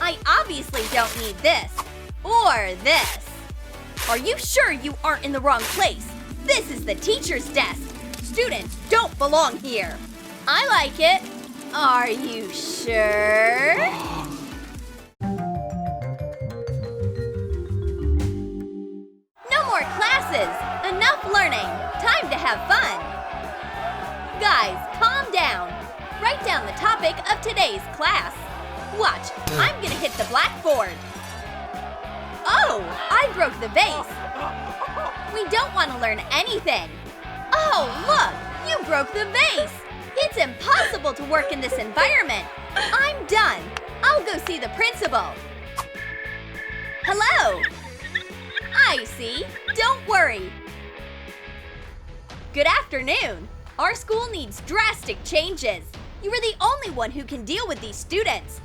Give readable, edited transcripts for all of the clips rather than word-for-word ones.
I obviously don't need this. Or this. Are you sure you aren't in the wrong place? This is the teacher's desk. Students don't belong here. I like it. Are you sure? No more classes. Enough learning. Time to have fun. Guys, calm down. Write down the topic of today's class. Watch, I'm gonna hit the blackboard. Oh, I broke the vase. We don't want to learn anything. Oh, look, you broke the vase. It's impossible to work in this environment. I'm done. I'll go see the principal. Hello. I see. Don't worry. Good afternoon. Our school needs drastic changes. You are the only one who can deal with these students.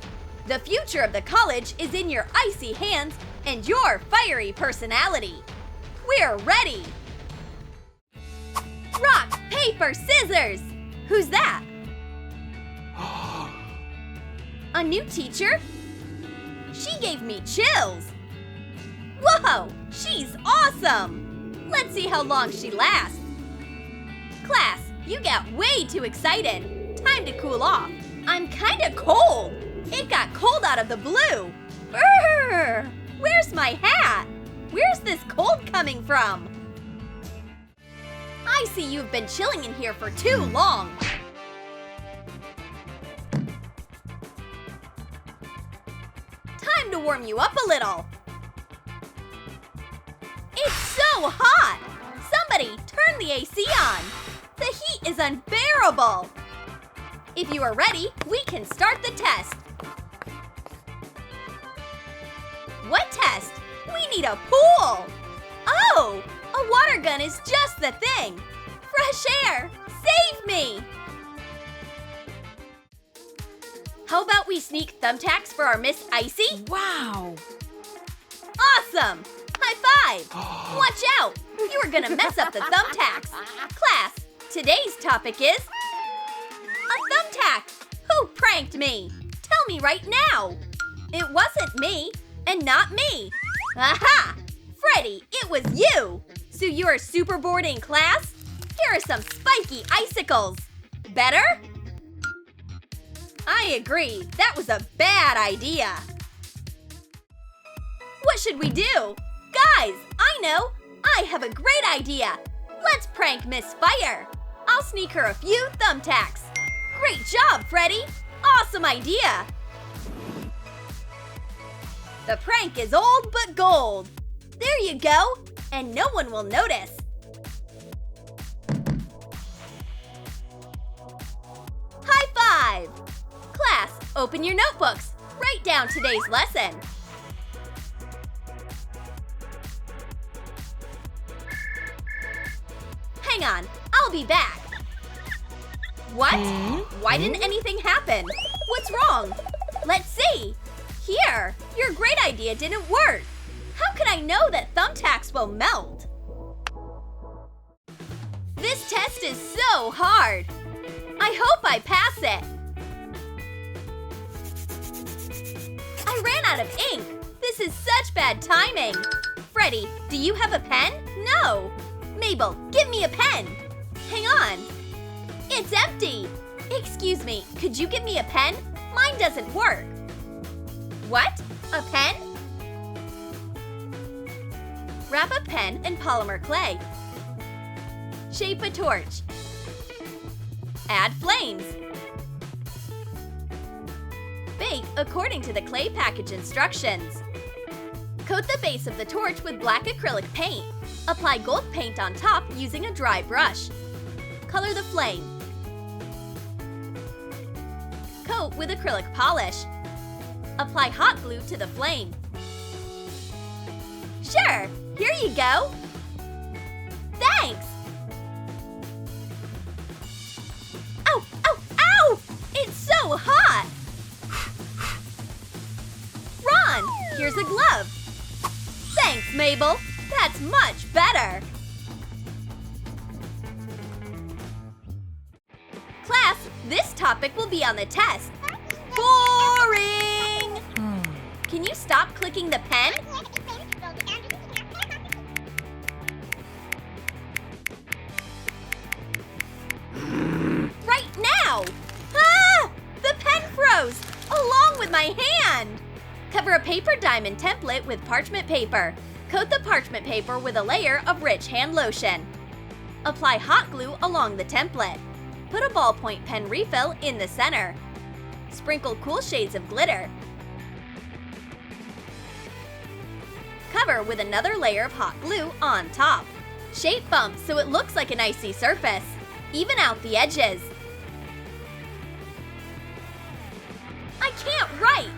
The future of the college is in your icy hands and your fiery personality. We're ready. Rock, paper, scissors. Who's that? A new teacher? She gave me chills. Whoa, she's awesome. Let's see how long she lasts. Class, you got way too excited. Time to cool off. I'm kinda cold. It got cold out of the blue. Brr! Where's my hat? Where's this cold coming from? I see you've been chilling in here for too long. Time to warm you up a little. It's so hot! Somebody turn the AC on. The heat is unbearable. If you are ready, we can start the test. What test? We need a pool! Oh, a water gun is just the thing! Fresh air! Save me! How about we sneak thumbtacks for our Miss Icy? Wow! Awesome! High five! Watch out! You are gonna mess up the thumbtacks! Class, today's topic is a thumbtack! Who pranked me? Tell me right now! It wasn't me, and not me! Aha! Freddy, it was you! So you're super bored in class? Here are some spiky icicles. Better? I agree, that was a bad idea. What should we do? Guys, I know! I have a great idea! Let's prank Miss Fire! I'll sneak her a few thumbtacks. Great job, Freddy! Awesome idea! The prank is old but gold. There you go, and no one will notice. High five! Class, open your notebooks. Write down today's lesson. Hang on, I'll be back. What? Why didn't anything happen? What's wrong? Let's see. Here, your great idea didn't work. How could I know that thumbtacks will melt? This test is so hard. I hope I pass it. I ran out of ink. This is such bad timing. Freddy, do you have a pen? No. Mabel, give me a pen. Hang on. It's empty. Excuse me, could you give me a pen? Mine doesn't work. What? A pen? Wrap a pen in polymer clay. Shape a torch. Add flames. Bake according to the clay package instructions. Coat the base of the torch with black acrylic paint. Apply gold paint on top using a dry brush. Color the flame. Coat with acrylic polish. Apply hot glue to the flame. Sure, here you go. Thanks. Ow, ow, ow! It's so hot. Ron, here's a glove. Thanks, Mabel. That's much better. Class, this topic will be on the test. Boring! clicking the pen? Right now! Ah! The pen froze, along with my hand! Cover a paper diamond template with parchment paper. Coat the parchment paper with a layer of rich hand lotion. Apply hot glue along the template. Put a ballpoint pen refill in the center. Sprinkle cool shades of glitter. Cover with another layer of hot glue on top. Shape bumps so it looks like an icy surface. Even out the edges. I can't write!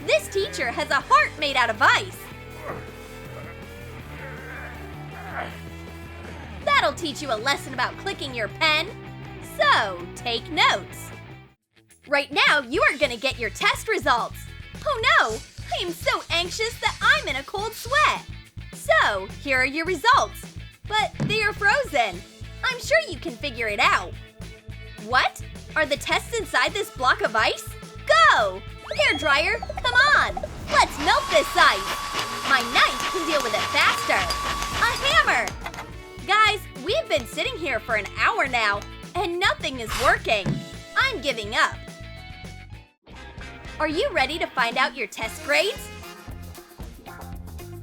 This teacher has a heart made out of ice. That'll teach you a lesson about clicking your pen. So, take notes. Right now, you are gonna get your test results. Oh no, I am so anxious that I'm in a cold sweat. So, here are your results. But they are frozen. I'm sure you can figure it out. What? Are the tests inside this block of ice? Go! Hair dryer, come on! Let's melt this ice! My knife can deal with it faster. A hammer! Guys, we've been sitting here for an hour now, and nothing is working. I'm giving up. Are you ready to find out your test grades?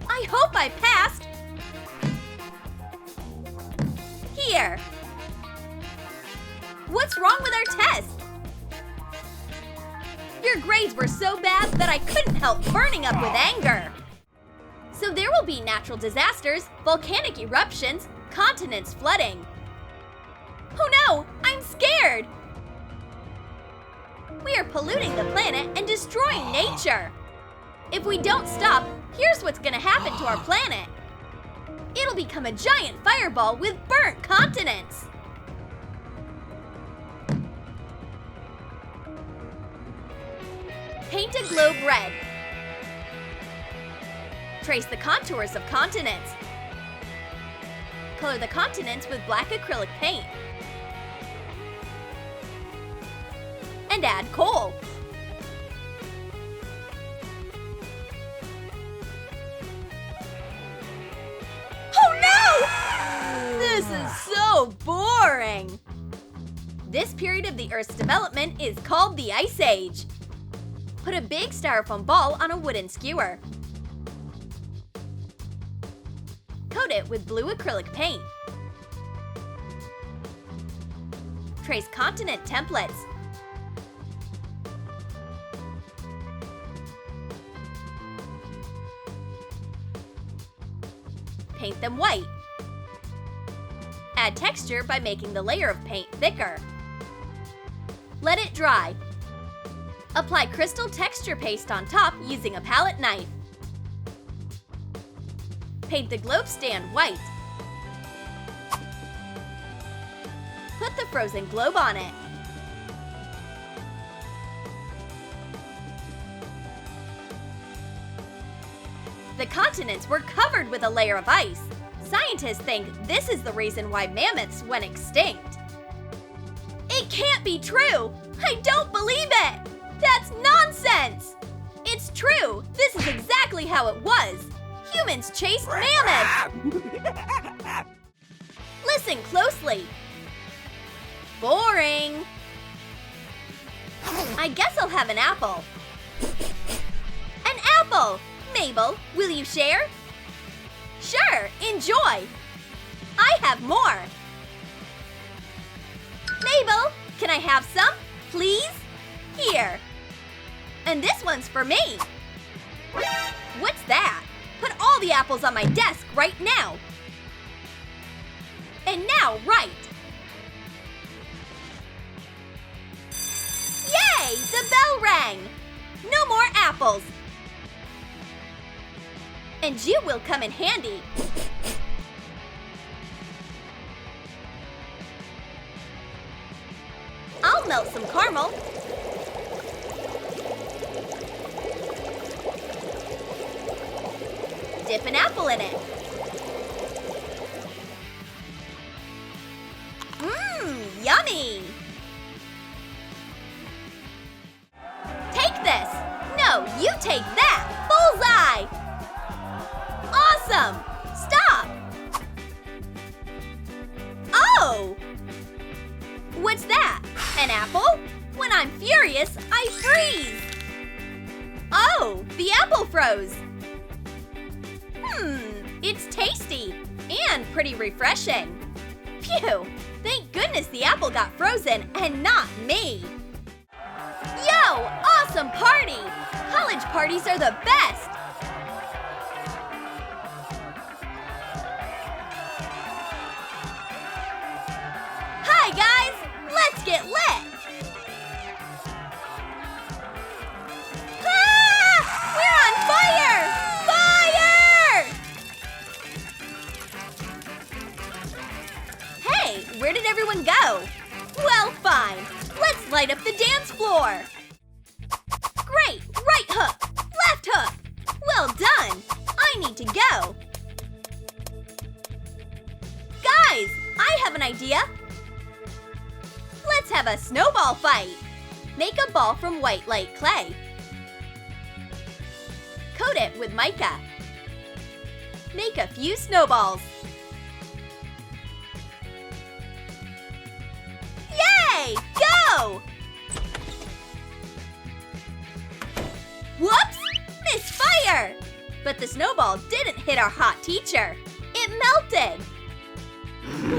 I hope I passed. Here. What's wrong with our test? Your grades were so bad that I couldn't help burning up with anger. So there will be natural disasters, volcanic eruptions, continents flooding. Oh no, I'm scared! We are polluting the planet and destroying nature. If we don't stop, here's what's gonna happen to our planet. It'll become a giant fireball with burnt continents. Paint a globe red. Trace the contours of continents. Color the continents with black acrylic paint. And add coal. Oh no! This is so boring! This period of the Earth's development is called the Ice Age. Put a big styrofoam ball on a wooden skewer. Coat it with blue acrylic paint. Trace continent templates. Paint them white. Add texture by making the layer of paint thicker. Let it dry. Apply crystal texture paste on top using a palette knife. Paint the globe stand white. Put the frozen globe on it. The continents were covered with a layer of ice. Scientists think this is the reason why mammoths went extinct. It can't be true! I don't believe it! That's nonsense! It's true! This is exactly how it was! Humans chased mammoths! Listen closely! Boring! I guess I'll have an apple. An apple! Mabel, will you share? Sure, enjoy! I have more! Mabel, can I have some, please? Here. And this one's for me. What's that? Put all the apples on my desk right now. And now write. Yay! The bell rang! No more apples. And you will come in handy. I'll melt some caramel. Dip an apple in it. Mmm, yummy! Take that! Bullseye! Awesome! Stop! Oh! What's that? An apple? When I'm furious, I freeze! Oh, the apple froze! It's tasty and pretty refreshing. Phew! Thank goodness the apple got frozen and not me! Yo! Awesome party! College parties are the best! Hi guys! Let's get lit! Ah! We're on fire! Fire! Hey, where did everyone go? Well, fine. Let's light up the dance floor. Great! Right hook! Left hook! Well done! I need to go. Guys, I have an idea. Let's have a snowball fight. Make a ball from white light clay. Coat it with mica. Make a few snowballs. Yay! Go! Whoops! Misfire! But the snowball didn't hit our hot teacher. It melted.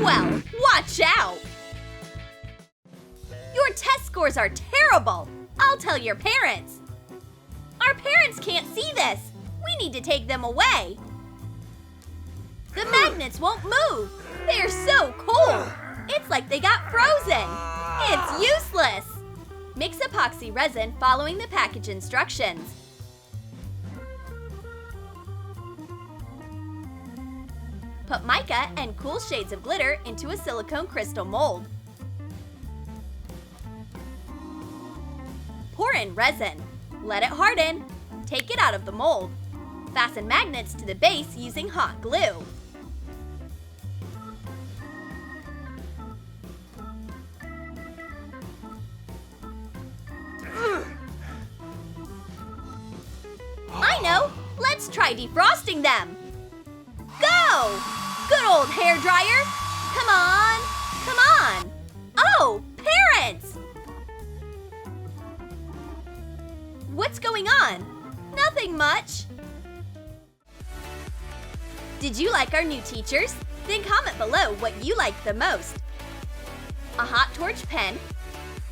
Well, watch out! Your test scores are terrible. I'll tell your parents. Our parents can't see this. We need to take them away. The magnets won't move. They are so cold. It's like they got frozen. It's useless. Mix epoxy resin following the package instructions. Put mica and cool shades of glitter into a silicone crystal mold. Pour in resin. Let it harden. Take it out of the mold. Fasten magnets to the base using hot glue. I know! Let's try defrosting them! Go! Good old hairdryer! Come on! Come on! Oh, parents! What's going on? Nothing much. Did you like our new teachers? Then comment below what you liked the most. A hot torch pen,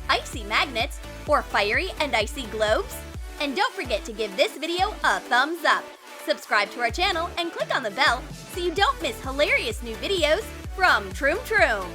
icy magnets, or fiery and icy globes? And don't forget to give this video a thumbs up. Subscribe to our channel and click on the bell so you don't miss hilarious new videos from Troom.